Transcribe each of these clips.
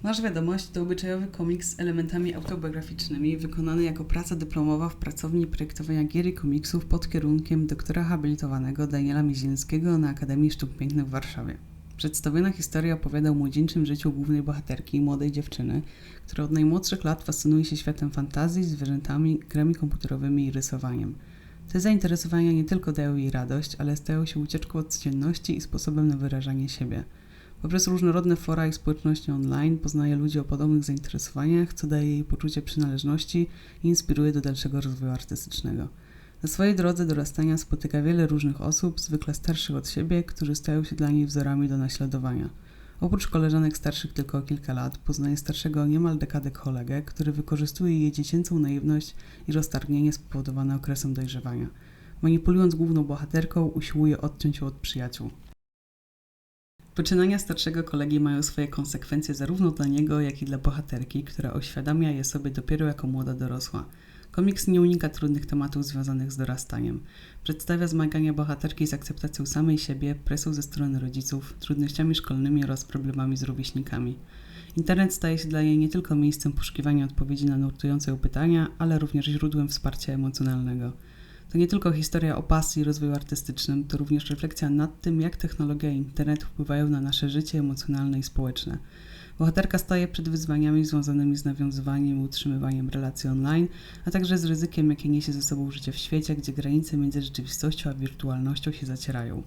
Masz wiadomość to obyczajowy komiks z elementami autobiograficznymi, wykonany jako praca dyplomowa w pracowni projektowania gier i komiksów pod kierunkiem doktora habilitowanego Daniela Mizielskiego na Akademii Sztuk Pięknych w Warszawie. Przedstawiona historia opowiada o młodzieńczym życiu głównej bohaterki, młodej dziewczyny, która od najmłodszych lat fascynuje się światem fantazji, zwierzętami, grami komputerowymi i rysowaniem. Te zainteresowania nie tylko dają jej radość, ale stają się ucieczką od codzienności i sposobem na wyrażanie siebie. Poprzez różnorodne fora i społeczności online poznaje ludzi o podobnych zainteresowaniach, co daje jej poczucie przynależności i inspiruje do dalszego rozwoju artystycznego. Na swojej drodze dorastania spotyka wiele różnych osób, zwykle starszych od siebie, którzy stają się dla niej wzorami do naśladowania. Oprócz koleżanek starszych tylko o kilka lat, poznaje starszego o niemal dekadę kolegę, który wykorzystuje jej dziecięcą naiwność i roztargnienie spowodowane okresem dojrzewania. Manipulując główną bohaterką, usiłuje odciąć ją od przyjaciół. Poczynania starszego kolegi mają swoje konsekwencje zarówno dla niego, jak i dla bohaterki, która uświadamia je sobie dopiero jako młoda dorosła. Komiks nie unika trudnych tematów związanych z dorastaniem. Przedstawia zmagania bohaterki z akceptacją samej siebie, presją ze strony rodziców, trudnościami szkolnymi oraz problemami z rówieśnikami. Internet staje się dla niej nie tylko miejscem poszukiwania odpowiedzi na nurtujące ją pytania, ale również źródłem wsparcia emocjonalnego. To nie tylko historia o pasji i rozwoju artystycznym, to również refleksja nad tym, jak technologia i internet wpływają na nasze życie emocjonalne i społeczne. Bohaterka staje przed wyzwaniami związanymi z nawiązywaniem i utrzymywaniem relacji online, a także z ryzykiem, jakie niesie ze sobą życie w świecie, gdzie granice między rzeczywistością a wirtualnością się zacierają.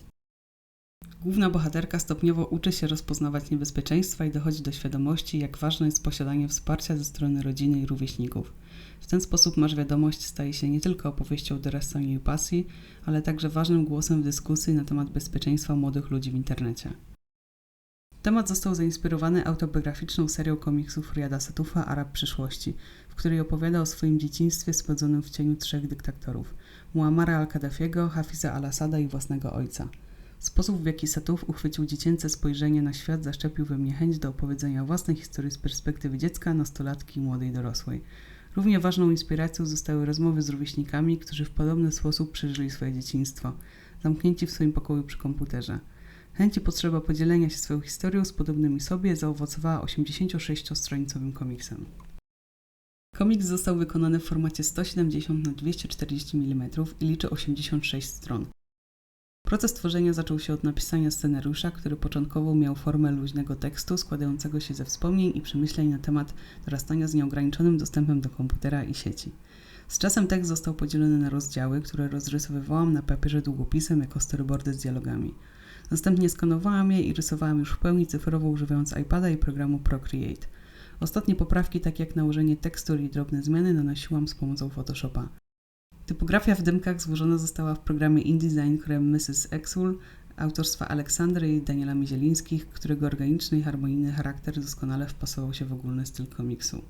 Główna bohaterka stopniowo uczy się rozpoznawać niebezpieczeństwa i dochodzi do świadomości, jak ważne jest posiadanie wsparcia ze strony rodziny i rówieśników. W ten sposób Masz wiadomość staje się nie tylko opowieścią o dorastaniu i pasji, ale także ważnym głosem w dyskusji na temat bezpieczeństwa młodych ludzi w internecie. Temat został zainspirowany autobiograficzną serią komiksów Riyada Satufa Arab przyszłości, w której opowiada o swoim dzieciństwie spędzonym w cieniu trzech dyktatorów – Muammara al-Kaddafiego, Hafiza al-Asada i własnego ojca. Sposób, w jaki Satuf uchwycił dziecięce spojrzenie na świat, zaszczepił we mnie chęć do opowiedzenia własnej historii z perspektywy dziecka, nastolatki i młodej dorosłej. Równie ważną inspiracją zostały rozmowy z rówieśnikami, którzy w podobny sposób przeżyli swoje dzieciństwo, zamknięci w swoim pokoju przy komputerze. Chęć i potrzeba podzielenia się swoją historią z podobnymi sobie zaowocowała 86-stronicowym komiksem. Komiks został wykonany w formacie 170 x 240 mm i liczy 86 stron. Proces tworzenia zaczął się od napisania scenariusza, który początkowo miał formę luźnego tekstu składającego się ze wspomnień i przemyśleń na temat dorastania z nieograniczonym dostępem do komputera i sieci. Z czasem tekst został podzielony na rozdziały, które rozrysowywałam na papierze długopisem jako storyboardy z dialogami. Następnie skanowałam je i rysowałam już w pełni cyfrowo używając iPada i programu Procreate. Ostatnie poprawki, takie jak nałożenie tekstur i drobne zmiany, nanosiłam z pomocą Photoshopa. Typografia w dymkach złożona została w programie InDesign krem Mrs. Exul autorstwa Aleksandry i Daniela Mizielińskich, którego organiczny i harmonijny charakter doskonale wpasował się w ogólny styl komiksu.